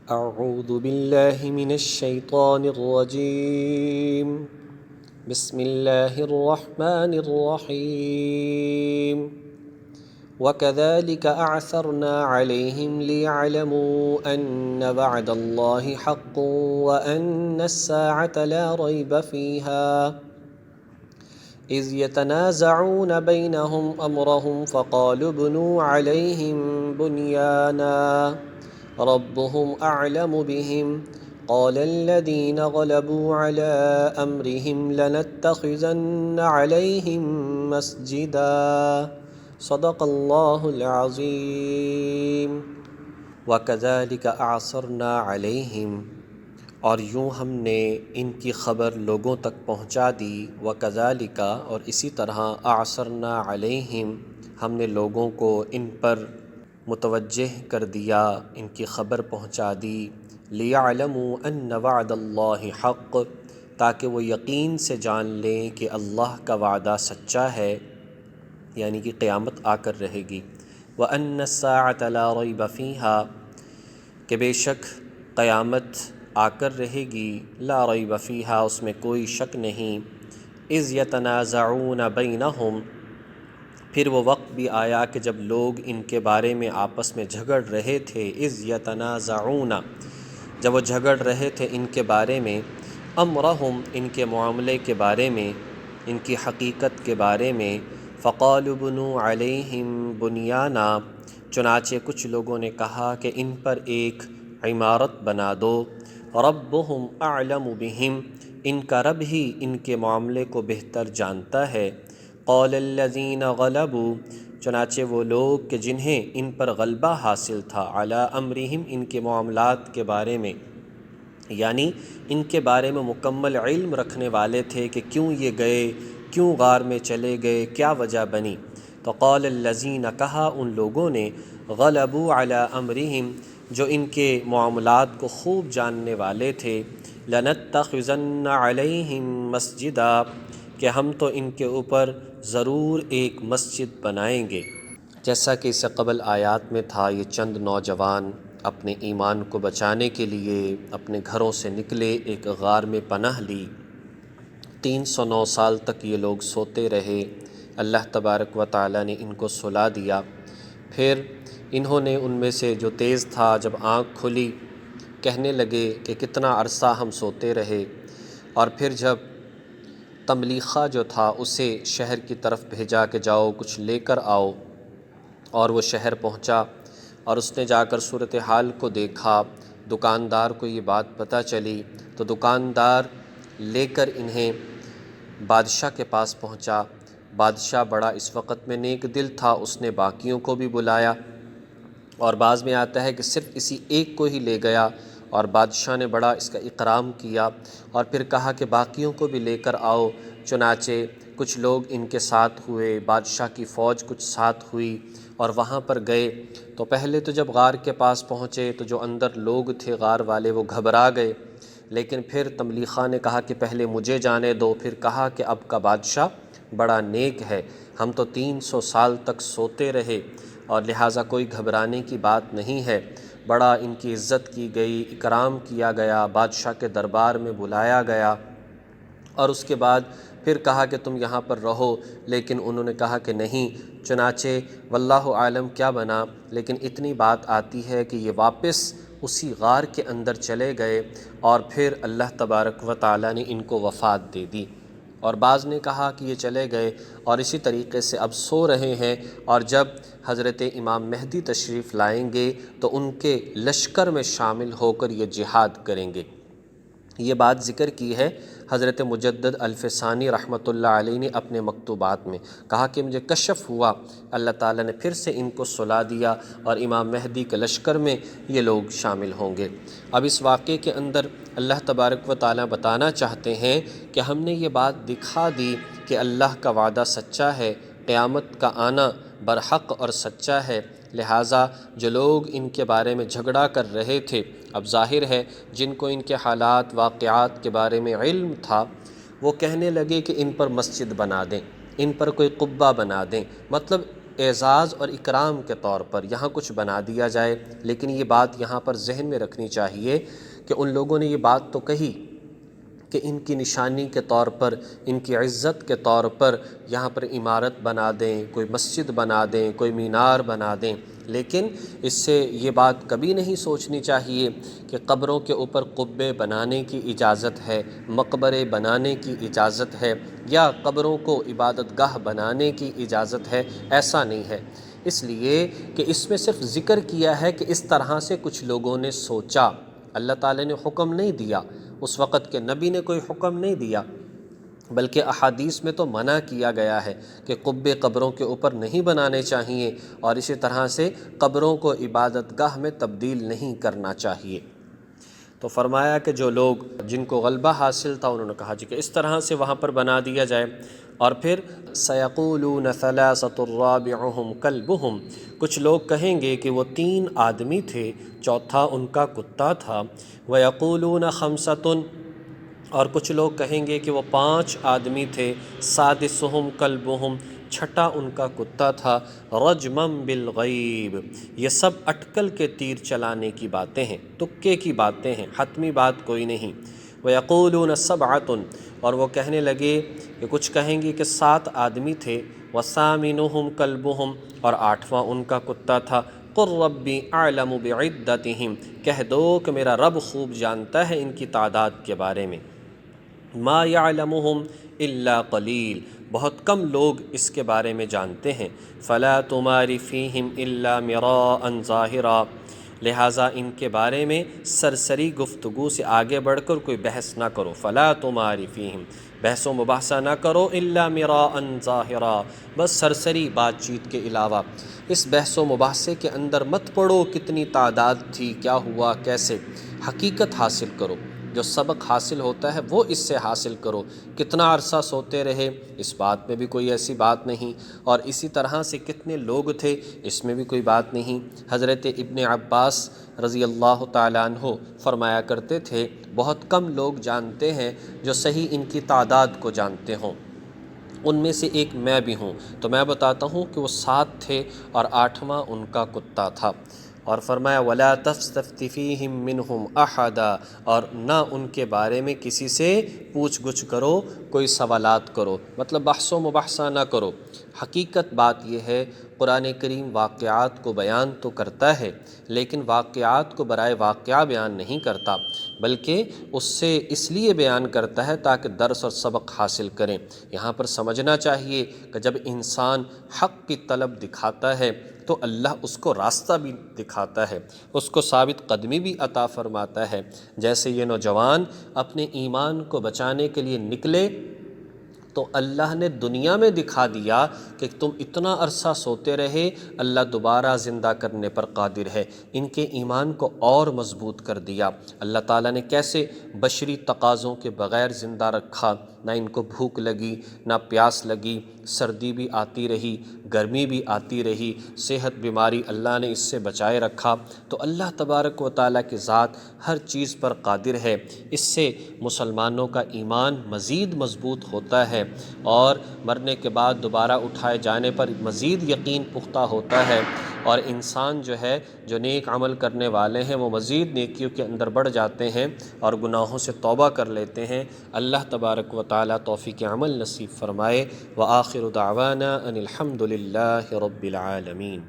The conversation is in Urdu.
أعوذ بالله من الشيطان الرجيم. بسم الله الرحمن الرحيم. وكذلك أعثرنا عليهم ليعلموا أن وعد الله حق وأن الساعة لا ريب فيها إذ يتنازعون بينهم أمرهم فقالوا ابنوا عليهم بنيانا ربهم أعلم بهم قال الذين غلبوا على أمرهم لنتخذن عليهم مسجدا صدق اللہ العظیم. وَكَذَلِكَ أَعْثَرْنَا عَلَيْهِمْ، اور یوں ہم نے ان کی خبر لوگوں تک پہنچا دی. وَكَذَلِكَ، اور اسی طرح أَعْثَرْنَا عَلَيْهِمْ، ہم نے لوگوں کو ان پر متوجہ کر دیا، ان کی خبر پہنچا دی. لِيَعْلَمُوا أَنَّ وَعْدَ اللَّهِ حَقٌّ، تاکہ وہ یقین سے جان لیں کہ اللہ کا وعدہ سچا ہے، یعنی کہ قیامت آ کر رہے گی. وَأَنَّ السَّاعَةَ لَا رَيْبَ فِيهَا، کہ بے شک قیامت آ کر رہے گی. لا ریب فیہا، اس میں کوئی شک نہیں. اذ یتنازعون بینہم، پھر وہ وقت بھی آیا کہ جب لوگ ان کے بارے میں آپس میں جھگڑ رہے تھے. اذ یتنازعون، جب وہ جھگڑ رہے تھے ان کے بارے میں. امرہم، ان کے معاملے کے بارے میں، ان کی حقیقت کے بارے میں. فقالوا بنوا علیہم بنیانا، چنانچہ کچھ لوگوں نے کہا کہ ان پر ایک عمارت بنا دو. ربهم اعلم بہم، ان کا رب ہی ان کے معاملے کو بہتر جانتا ہے. قال الذین غلبوا، چنانچہ وہ لوگ کہ جنہیں ان پر غلبہ حاصل تھا. علی امرہم، ان کے معاملات کے بارے میں، یعنی ان کے بارے میں مکمل علم رکھنے والے تھے کہ کیوں یہ گئے، کیوں غار میں چلے گئے، کیا وجہ بنی. تو قال الذین، کہا ان لوگوں نے، غلبوا علی امرہم، جو ان کے معاملات کو خوب جاننے والے تھے. لنتخذن علیہم مسجدا، کہ ہم تو ان کے اوپر ضرور ایک مسجد بنائیں گے. جیسا کہ اس سے قبل آیات میں تھا، یہ چند نوجوان اپنے ایمان کو بچانے کے لیے اپنے گھروں سے نکلے، ایک غار میں پناہ لی. 309 سال تک یہ لوگ سوتے رہے. اللہ تبارک و تعالیٰ نے ان کو سلا دیا. پھر انہوں نے ان میں سے جو تیز تھا، جب آنکھ کھلی کہنے لگے کہ کتنا عرصہ ہم سوتے رہے. اور پھر جب تملیخہ جو تھا اسے شہر کی طرف بھیجا کہ جاؤ کچھ لے کر آؤ، اور وہ شہر پہنچا اور اس نے جا کر صورتحال کو دیکھا. دکاندار کو یہ بات پتہ چلی تو دکاندار لے کر انہیں بادشاہ کے پاس پہنچا. بادشاہ بڑا اس وقت میں نیک دل تھا، اس نے باقیوں کو بھی بلایا، اور بعض میں آتا ہے کہ صرف اسی ایک کو ہی لے گیا، اور بادشاہ نے بڑا اس کا اکرام کیا، اور پھر کہا کہ باقیوں کو بھی لے کر آؤ. چنانچہ کچھ لوگ ان کے ساتھ ہوئے، بادشاہ کی فوج کچھ ساتھ ہوئی اور وہاں پر گئے. تو پہلے تو جب غار کے پاس پہنچے تو جو اندر لوگ تھے غار والے وہ گھبرا گئے، لیکن پھر تملیخہ نے کہا کہ پہلے مجھے جانے دو. پھر کہا کہ اب کا بادشاہ بڑا نیک ہے، ہم تو 300 سال تک سوتے رہے اور لہٰذا کوئی گھبرانے کی بات نہیں ہے. بڑا ان کی عزت کی گئی، اکرام کیا گیا، بادشاہ کے دربار میں بلایا گیا، اور اس کے بعد پھر کہا کہ تم یہاں پر رہو، لیکن انہوں نے کہا کہ نہیں. چنانچہ واللہ عالم کیا بنا، لیکن اتنی بات آتی ہے کہ یہ واپس اسی غار کے اندر چلے گئے، اور پھر اللہ تبارک و تعالیٰ نے ان کو وفات دے دی. اور بعض نے کہا کہ یہ چلے گئے اور اسی طریقے سے اب سو رہے ہیں، اور جب حضرت امام مہدی تشریف لائیں گے تو ان کے لشکر میں شامل ہو کر یہ جہاد کریں گے. یہ بات ذکر کی ہے حضرت مجدد الفسانی رحمۃ اللہ علیہ نے اپنے مکتوبات میں. کہا کہ مجھے کشف ہوا، اللہ تعالیٰ نے پھر سے ان کو سلا دیا اور امام مہدی کے لشکر میں یہ لوگ شامل ہوں گے. اب اس واقعے کے اندر اللہ تبارک و تعالیٰ بتانا چاہتے ہیں کہ ہم نے یہ بات دکھا دی کہ اللہ کا وعدہ سچا ہے، قیامت کا آنا برحق اور سچا ہے. لہٰذا جو لوگ ان کے بارے میں جھگڑا کر رہے تھے، اب ظاہر ہے جن کو ان کے حالات واقعات کے بارے میں علم تھا وہ کہنے لگے کہ ان پر مسجد بنا دیں، ان پر کوئی قبہ بنا دیں. مطلب اعزاز اور اکرام کے طور پر یہاں کچھ بنا دیا جائے، لیکن یہ بات یہاں پر ذہن میں رکھنی چاہیے کہ ان لوگوں نے یہ بات تو کہی کہ ان کی نشانی کے طور پر، ان کی عزت کے طور پر یہاں پر عمارت بنا دیں، کوئی مسجد بنا دیں، کوئی مینار بنا دیں، لیکن اس سے یہ بات کبھی نہیں سوچنی چاہیے کہ قبروں کے اوپر قبے بنانے کی اجازت ہے، مقبرے بنانے کی اجازت ہے، یا قبروں کو عبادت گاہ بنانے کی اجازت ہے۔ ایسا نہیں ہے، اس لیے کہ اس میں صرف ذکر کیا ہے کہ اس طرح سے کچھ لوگوں نے سوچا، اللہ تعالیٰ نے حکم نہیں دیا، اس وقت کے نبی نے کوئی حکم نہیں دیا، بلکہ احادیث میں تو منع کیا گیا ہے کہ قبے قبروں کے اوپر نہیں بنانے چاہیے، اور اسی طرح سے قبروں کو عبادت گاہ میں تبدیل نہیں کرنا چاہیے۔ تو فرمایا کہ جو لوگ جن کو غلبہ حاصل تھا انہوں نے کہا جی کہ اس طرح سے وہاں پر بنا دیا جائے، اور پھر سَيَقُولُونَ ثَلَاثَةٌ رَابِعُهُمْ كَلْبُهُمْ، کچھ لوگ کہیں گے کہ وہ 3 آدمی تھے، چوتھا ان کا کتا تھا، وَيَقُولُونَ خَمْسَةٌ، اور کچھ لوگ کہیں گے کہ وہ 5 آدمی تھے، سَادِسُهُمْ كَلْبُهُمْ، چھٹا ان کا کتا تھا، رجمم بالغیب، یہ سب اٹکل کے تیر چلانے کی باتیں ہیں، تکے کی باتیں ہیں، حتمی بات کوئی نہیں۔ وَيَقُولُونَ سَبْعَةٌ، اور وہ کہنے لگے کہ کچھ کہیں گے کہ 7 آدمی تھے، وَثَامِنُهُمْ كَلْبُهُمْ، اور 8واں ان کا کتا تھا، قُلْ رَبِّ أَعْلَمُ بِعِدَّتِهِمْ، کہہ دو کہ میرا رب خوب جانتا ہے ان کی تعداد کے بارے میں، ما يعلمهم الا قلیل، بہت کم لوگ اس کے بارے میں جانتے ہیں، فلا تمار فیہم الا مراء ظاہرا، لہٰذا ان کے بارے میں سرسری گفتگو سے آگے بڑھ کر کوئی بحث نہ کرو، فلا تمار فیہم، بحث و مباحثہ نہ کرو، الا مراء ظاہرا، بس سرسری بات چیت کے علاوہ اس بحث و مباحثے کے اندر مت پڑو کتنی تعداد تھی، کیا ہوا، کیسے، حقیقت حاصل کرو، جو سبق حاصل ہوتا ہے وہ اس سے حاصل کرو، کتنا عرصہ سوتے رہے اس بات میں بھی کوئی ایسی بات نہیں، اور اسی طرح سے کتنے لوگ تھے اس میں بھی کوئی بات نہیں۔ حضرت ابن عباس رضی اللہ تعالیٰ عنہ فرمایا کرتے تھے بہت کم لوگ جانتے ہیں جو صحیح ان کی تعداد کو جانتے ہوں، ان میں سے ایک میں بھی ہوں، تو میں بتاتا ہوں کہ وہ 7 تھے اور 8واں ان کا کتا تھا، اور فرمایا وَلَا تَسْتَفْتِ فِيهِم مِّنْهُمْ أَحَدًا، اور نہ ان کے بارے میں کسی سے پوچھ گچھ کرو، کوئی سوالات کرو، مطلب بحث و مباحثہ نہ کرو۔ حقیقت بات یہ ہے قرآن کریم واقعات کو بیان تو کرتا ہے، لیکن واقعات کو برائے واقعہ بیان نہیں کرتا، بلکہ اس سے اس لیے بیان کرتا ہے تاکہ درس اور سبق حاصل کریں۔ یہاں پر سمجھنا چاہیے کہ جب انسان حق کی طلب دکھاتا ہے تو اللہ اس کو راستہ بھی دکھاتا ہے، اس کو ثابت قدمی بھی عطا فرماتا ہے۔ جیسے یہ نوجوان اپنے ایمان کو بچانے کے لیے نکلے تو اللہ نے دنیا میں دکھا دیا کہ تم اتنا عرصہ سوتے رہے، اللہ دوبارہ زندہ کرنے پر قادر ہے، ان کے ایمان کو اور مضبوط کر دیا۔ اللہ تعالیٰ نے کیسے بشری تقاضوں کے بغیر زندہ رکھا، نہ ان کو بھوک لگی، نہ پیاس لگی، سردی بھی آتی رہی، گرمی بھی آتی رہی، صحت بیماری اللہ نے اس سے بچائے رکھا۔ تو اللہ تبارک و تعالیٰ کی ذات ہر چیز پر قادر ہے، اس سے مسلمانوں کا ایمان مزید مضبوط ہوتا ہے، اور مرنے کے بعد دوبارہ اٹھائے جانے پر مزید یقین پختہ ہوتا ہے، اور انسان جو ہے جو نیک عمل کرنے والے ہیں وہ مزید نیکیوں کے اندر بڑھ جاتے ہیں اور گناہوں سے توبہ کر لیتے ہیں۔ اللہ تبارک و تعالیٰ توفیق عمل نصیب فرمائے۔ وآخر دعوانا ان الحمد للہ رب العالمین۔